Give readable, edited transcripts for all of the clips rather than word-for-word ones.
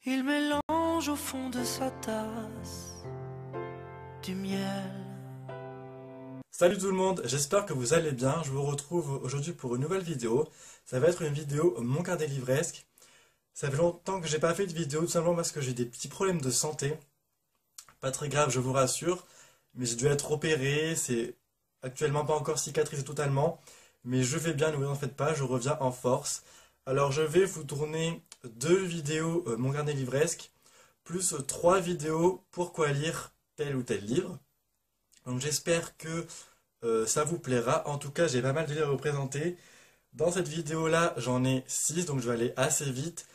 Il mélange au fond de sa tasse du miel. Salut tout le monde, j'espère que vous allez bien. Je vous retrouve aujourd'hui pour une nouvelle vidéo. Ça va être une vidéo mon carnet livresque. Ça fait longtemps que j'ai pas fait de vidéo, tout simplement parce que j'ai des petits problèmes de santé. Pas très grave, je vous rassure, mais j'ai dû être opéré. C'est actuellement pas encore cicatrisé totalement, mais je vais bien, ne vous en faites pas, je reviens en force. Alors je vais vous tourner deux vidéos mon carnet livresque, plus trois vidéos pourquoi lire tel ou tel livre. Donc j'espère que ça vous plaira. En tout cas, j'ai pas mal de livres à vous présenter. Dans cette vidéo-là, j'en ai 6, donc je vais aller assez vite.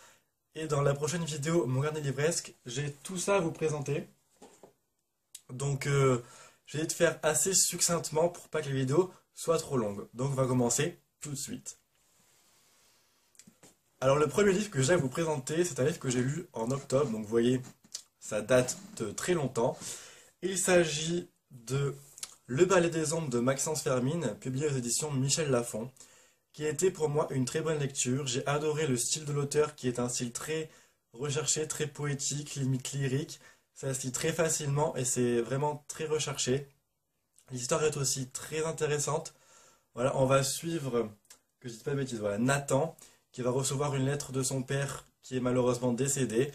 Et dans la prochaine vidéo, mon carnet livresque, j'ai tout ça à vous présenter. Donc je vais te faire assez succinctement pour pas que les vidéos soient trop longues. Donc on va commencer tout de suite. Alors le premier livre que j'ai à vous présenter, c'est un livre que j'ai lu en octobre. Donc vous voyez, ça date de très longtemps. Il s'agit de Le Ballet des Ombres de Maxence Fermine, publié aux éditions Michel Lafon, qui a été pour moi une très bonne lecture. J'ai adoré le style de l'auteur, qui est un style très recherché, très poétique, limite lyrique. Ça se lit très facilement et c'est vraiment très recherché. L'histoire est aussi très intéressante. Voilà, on va suivre, que je dise pas de bêtises, voilà, Nathan, qui va recevoir une lettre de son père qui est malheureusement décédé.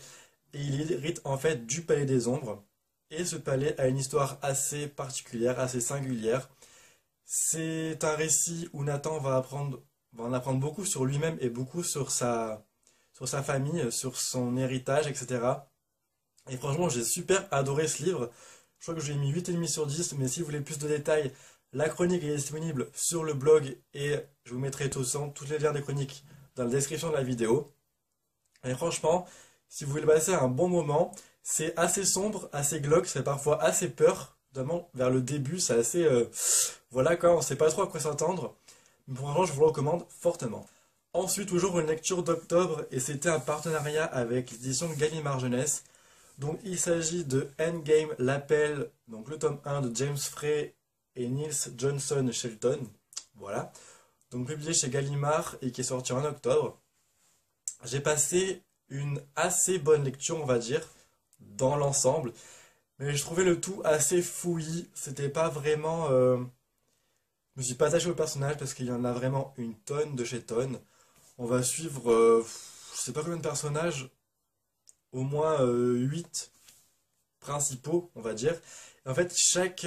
Et il hérite en fait du Palais des Ombres. Et ce palais a une histoire assez particulière, assez singulière. C'est un récit où Nathan va en apprendre beaucoup sur lui-même et beaucoup sur sa famille, sur son héritage, etc. Et franchement, j'ai super adoré ce livre. Je crois que je lui ai mis 8,5 sur 10, mais si vous voulez plus de détails, la chronique est disponible sur le blog et je vous mettrai tous les liens des chroniques dans la description de la vidéo. Et franchement, si vous voulez passer un bon moment, c'est assez sombre, assez glauque, c'est parfois assez peur, notamment vers le début, c'est assez... voilà quoi, on sait pas trop à quoi s'attendre, mais franchement, je vous le recommande fortement. Ensuite, toujours une lecture d'octobre, et c'était un partenariat avec l'édition Gallimard Jeunesse. Donc il s'agit de Endgame, l'appel, donc le tome 1 de James Frey et Niels Johnson Shelton. Voilà. Donc publié chez Gallimard et qui est sorti en octobre. J'ai passé une assez bonne lecture, on va dire, dans l'ensemble. Mais je trouvais le tout assez fouillis. C'était pas vraiment. Je me suis pas attaché au personnage parce qu'il y en a vraiment une tonne de chez tonne. On va suivre, je sais pas combien de personnages, au moins 8 principaux, on va dire. Et en fait, chaque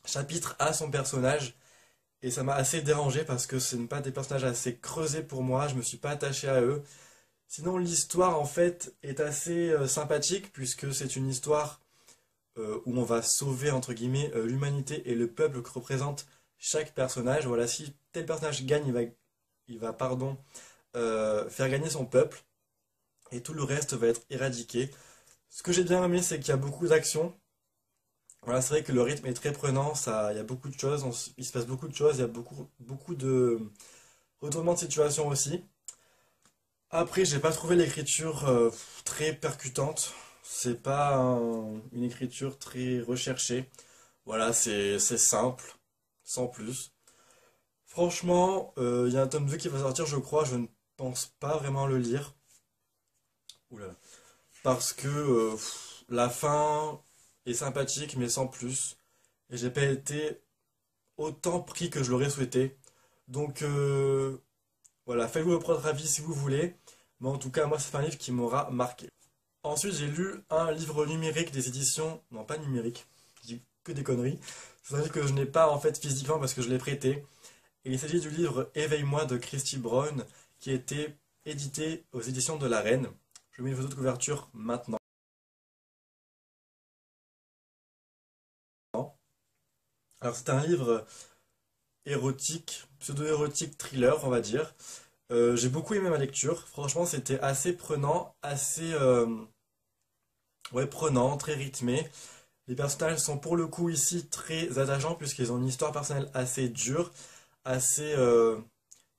chapitre a son personnage. Et ça m'a assez dérangé parce que ce n'est pas des personnages assez creusés pour moi. Je me suis pas attaché à eux. Sinon, l'histoire, en fait, est assez sympathique puisque c'est une histoire où on va sauver, entre guillemets, l'humanité et le peuple que représente chaque personnage. Voilà, si tel personnage gagne, pardon, faire gagner son peuple et tout le reste va être éradiqué. Ce que j'ai bien aimé, c'est qu'il y a beaucoup d'actions. Voilà, c'est vrai que le rythme est très prenant, il y a beaucoup de choses, il se passe beaucoup de choses, il y a beaucoup de retournements de situation aussi. Après, j'ai pas trouvé l'écriture très percutante. C'est pas une écriture très recherchée. Voilà, c'est simple, sans plus. Franchement, il y a un tome 2 qui va sortir, je crois. Je ne pense pas vraiment le lire. Oula. Parce que la fin est sympathique, mais sans plus. Et j'ai pas été autant pris que je l'aurais souhaité. Donc voilà, faites-vous votre propre avis si vous voulez. Mais en tout cas, moi, c'est un livre qui m'aura marqué. Ensuite, j'ai lu un livre numérique des éditions... Non, pas numérique, je dis que des conneries. C'est un livre que je n'ai pas en fait physiquement parce que je l'ai prêté. Et il s'agit du livre Éveille-moi de Christy Brown qui a été édité aux éditions de La Reine. Je mets une photo de couverture maintenant. Alors, c'est un livre érotique, pseudo-érotique thriller, on va dire. J'ai beaucoup aimé ma lecture. Franchement, c'était assez prenant, assez ouais, prenant, très rythmé. Les personnages sont pour le coup ici très attachants puisqu'ils ont une histoire personnelle assez dure, assez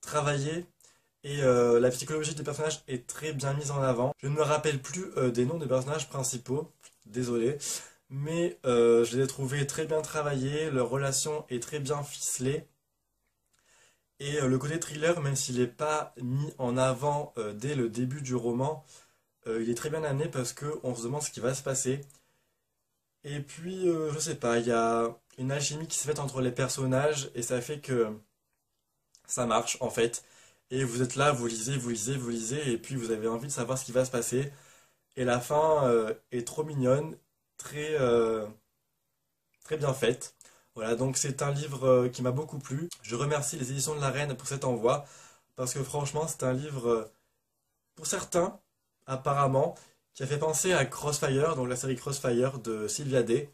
travaillée. Et la psychologie des personnages est très bien mise en avant. Je ne me rappelle plus des noms des personnages principaux, désolé. Mais je les ai trouvés très bien travaillés, leur relation est très bien ficelée. Et le côté thriller, même s'il n'est pas mis en avant dès le début du roman, il est très bien amené parce qu'on se demande ce qui va se passer. Et puis, je sais pas, il y a une alchimie qui se fait entre les personnages et ça fait que ça marche en fait. Et vous êtes là, vous lisez, vous lisez, vous lisez, et puis vous avez envie de savoir ce qui va se passer. Et la fin est trop mignonne, très, très bien faite. Voilà, donc c'est un livre qui m'a beaucoup plu. Je remercie les éditions de la Reine pour cet envoi, parce que franchement, c'est un livre, pour certains, apparemment, qui a fait penser à Crossfire, donc la série Crossfire de Sylvia Day.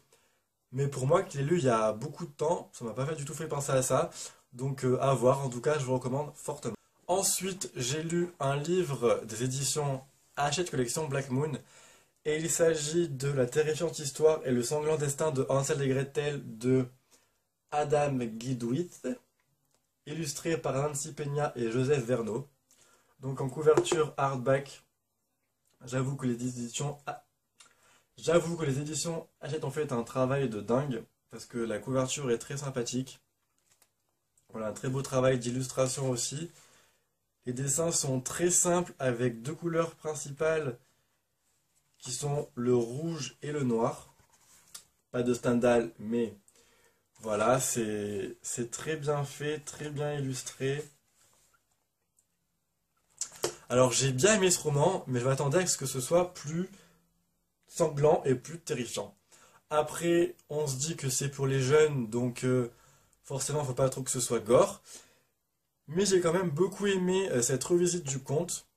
Mais pour moi, qui l'ai lu il y a beaucoup de temps, ça m'a pas fait du tout fait penser à ça. Donc à voir, en tout cas, je vous recommande fortement. Ensuite, j'ai lu un livre des éditions Hachette Collection Black Moon. Et il s'agit de La terrifiante histoire et le sanglant destin de Hansel et Gretel de Adam Guidwith, illustré par Nancy Peña et Joseph Verneau. Donc en couverture hardback, j'avoue que les éditions Hachette ont fait un travail de dingue parce que la couverture est très sympathique. Voilà, un très beau travail d'illustration aussi. Les dessins sont très simples avec deux couleurs principales qui sont le rouge et le noir. Pas de Stendhal, mais voilà, c'est très bien fait, très bien illustré. Alors j'ai bien aimé ce roman, mais je m'attendais à ce que ce soit plus sanglant et plus terrifiant. Après, on se dit que c'est pour les jeunes, donc forcément, il ne faut pas trop que ce soit gore. Mais j'ai quand même beaucoup aimé cette revisite du conte.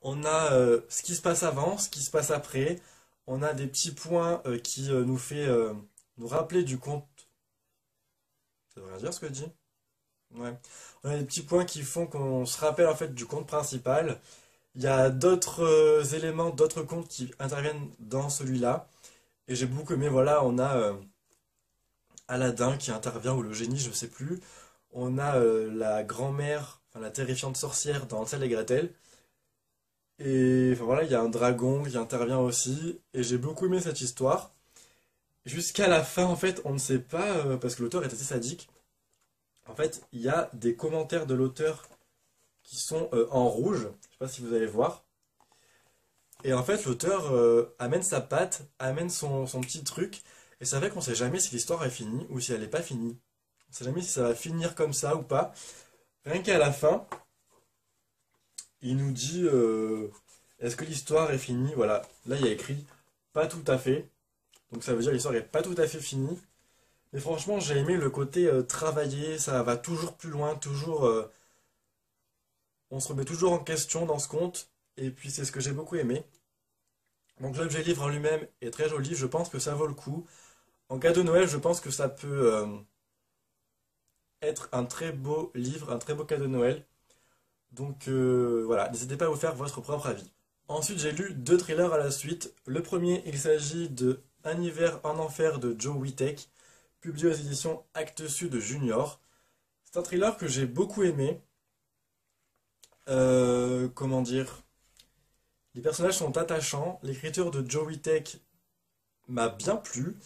On a ce qui se passe avant, ce qui se passe après. On a des petits points qui nous fait nous rappeler du conte. Ça veut rien dire ce que je dis? Ouais. On a des petits points qui font qu'on se rappelle en fait du conte principal. Il y a d'autres éléments, d'autres contes qui interviennent dans celui-là. Et j'ai beaucoup aimé, voilà, on a Aladdin qui intervient, ou le génie, je ne sais plus. On a la grand-mère, enfin la terrifiante sorcière dans Hansel et Gretel. Et enfin, voilà, il y a un dragon qui intervient aussi. Et j'ai beaucoup aimé cette histoire. Jusqu'à la fin, en fait, on ne sait pas, parce que l'auteur est assez sadique. En fait, il y a des commentaires de l'auteur qui sont en rouge. Je ne sais pas si vous allez voir. Et en fait, l'auteur amène sa patte, amène son petit truc. Et ça fait qu'on ne sait jamais si l'histoire est finie ou si elle n'est pas finie. On ne sait jamais si ça va finir comme ça ou pas. Rien qu'à la fin, il nous dit est-ce que l'histoire est finie? Voilà, là il y a écrit pas tout à fait. Donc ça veut dire que l'histoire n'est pas tout à fait finie. Mais franchement, j'ai aimé le côté travaillé, ça va toujours plus loin, toujours. On se remet toujours en question dans ce conte. Et puis c'est ce que j'ai beaucoup aimé. Donc l'objet livre en lui-même est très joli, je pense que ça vaut le coup. En cadeau de Noël, je pense que ça peut être un très beau livre, un très beau cadeau de Noël. Donc voilà, n'hésitez pas à vous faire votre propre avis. Ensuite, j'ai lu deux thrillers à la suite. Le premier, il s'agit de Un hiver en enfer de Joe Witek, publié aux éditions Actes Sud Junior. C'est un thriller que j'ai beaucoup aimé. Comment dire? Les personnages sont attachants. L'écriture de Joe Witek m'a bien plu.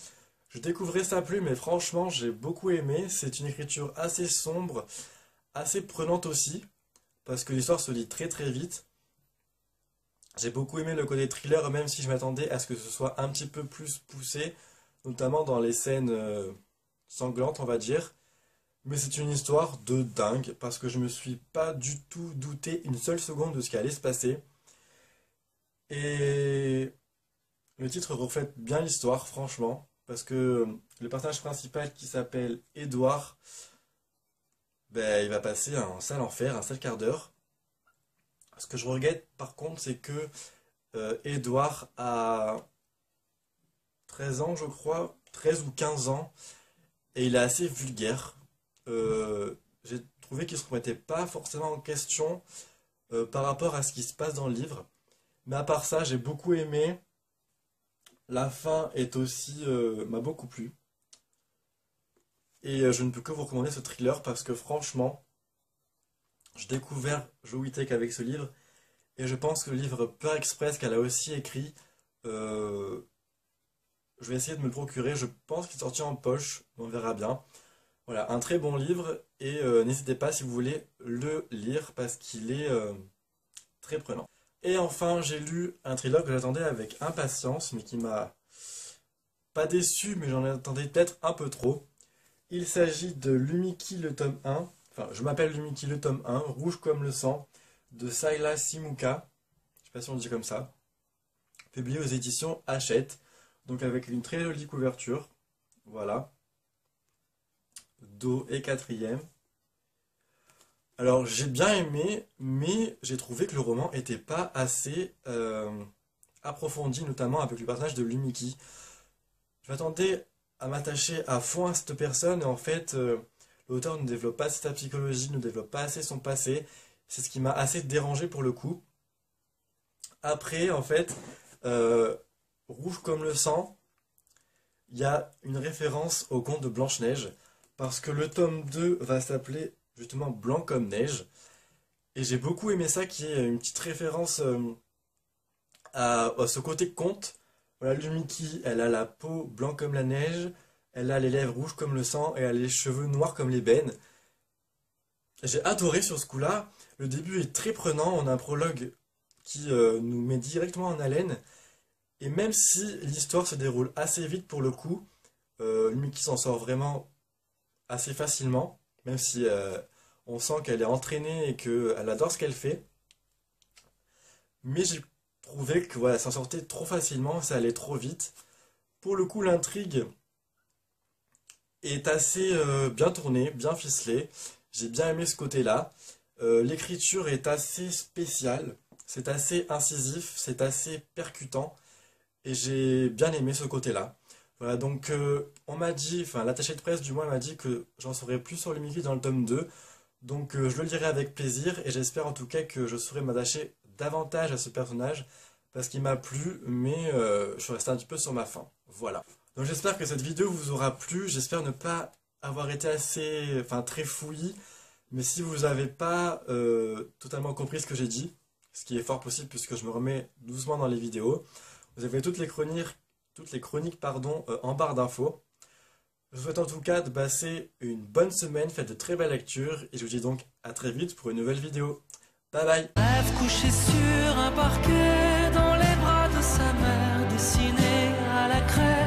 Je découvrais sa plume, mais franchement, j'ai beaucoup aimé. C'est une écriture assez sombre, assez prenante aussi, parce que l'histoire se lit très très vite. J'ai beaucoup aimé le côté thriller, même si je m'attendais à ce que ce soit un petit peu plus poussé, notamment dans les scènes sanglantes, on va dire. Mais c'est une histoire de dingue, parce que je me suis pas du tout douté une seule seconde de ce qui allait se passer. Et le titre reflète bien l'histoire, franchement, parce que le personnage principal qui s'appelle Edouard, ben, il va passer un sale enfer, un sale quart d'heure. Ce que je regrette par contre, c'est que Edouard a 13 ans, je crois, 13 ou 15 ans, et il est assez vulgaire. J'ai trouvé qu'il ne se remettait pas forcément en question par rapport à ce qui se passe dans le livre. Mais à part ça, j'ai beaucoup aimé. La fin est aussi m'a beaucoup plu. Et je ne peux que vous recommander ce thriller parce que franchement, j'ai découvert Joe Witek avec ce livre. Et je pense que le livre Peur Express qu'elle a aussi écrit, euh, je vais essayer de me le procurer. Je pense qu'il est sorti en poche, on verra bien. Voilà, un très bon livre. Et n'hésitez pas si vous voulez le lire parce qu'il est très prenant. Et enfin, j'ai lu un thriller que j'attendais avec impatience, mais qui m'a pas déçu, mais j'en attendais peut-être un peu trop. Il s'agit de Lumiki le tome 1, enfin, je m'appelle Lumiki le tome 1, Rouge comme le sang, de Sayla Simuka, je sais pas si on dit comme ça, publié aux éditions Hachette, donc avec une très jolie couverture, voilà, dos et quatrième. Alors j'ai bien aimé, mais j'ai trouvé que le roman était pas assez approfondi, notamment avec le personnage de Lumiki. Je m'attendais à m'attacher à fond à cette personne, et en fait, l'auteur ne développe pas assez sa psychologie, ne développe pas assez son passé. C'est ce qui m'a assez dérangé pour le coup. Après, en fait, euh, Rouge comme le sang, il y a une référence au conte de Blanche-Neige, parce que le tome 2 va s'appeler justement Blanc comme neige. Et j'ai beaucoup aimé ça, qui est une petite référence à ce côté conte. Voilà, Lumiki, elle a la peau blanc comme la neige, elle a les lèvres rouges comme le sang et elle a les cheveux noirs comme l'ébène. J'ai adoré sur ce coup-là. Le début est très prenant, on a un prologue qui nous met directement en haleine. Et même si l'histoire se déroule assez vite pour le coup, Lumiki s'en sort vraiment assez facilement, même si on sent qu'elle est entraînée et qu'elle adore ce qu'elle fait. Mais j'ai trouvé que voilà, ça s'en sortait trop facilement, ça allait trop vite. Pour le coup, l'intrigue est assez bien tournée, bien ficelée. J'ai bien aimé ce côté-là. L'écriture est assez spéciale, c'est assez incisif, c'est assez percutant. Et j'ai bien aimé ce côté-là. Voilà, donc on m'a dit, enfin l'attaché de presse du moins m'a dit que j'en saurais plus sur le Mickey dans le tome 2. Donc je le lirai avec plaisir et j'espère en tout cas que je saurai m'attacher davantage à ce personnage parce qu'il m'a plu, mais je suis resté un petit peu sur ma faim. Voilà. Donc j'espère que cette vidéo vous aura plu. J'espère ne pas avoir été assez, enfin très fouillis. Mais si vous n'avez pas totalement compris ce que j'ai dit, ce qui est fort possible puisque je me remets doucement dans les vidéos, vous avez toutes les chroniques pardon, en barre d'infos. Je vous souhaite en tout cas de passer une bonne semaine, faites de très belles lectures et je vous dis donc à très vite pour une nouvelle vidéo. Bye bye. Rêve couché sur un parquet dans les bras de sa mère, dessiné à la craie.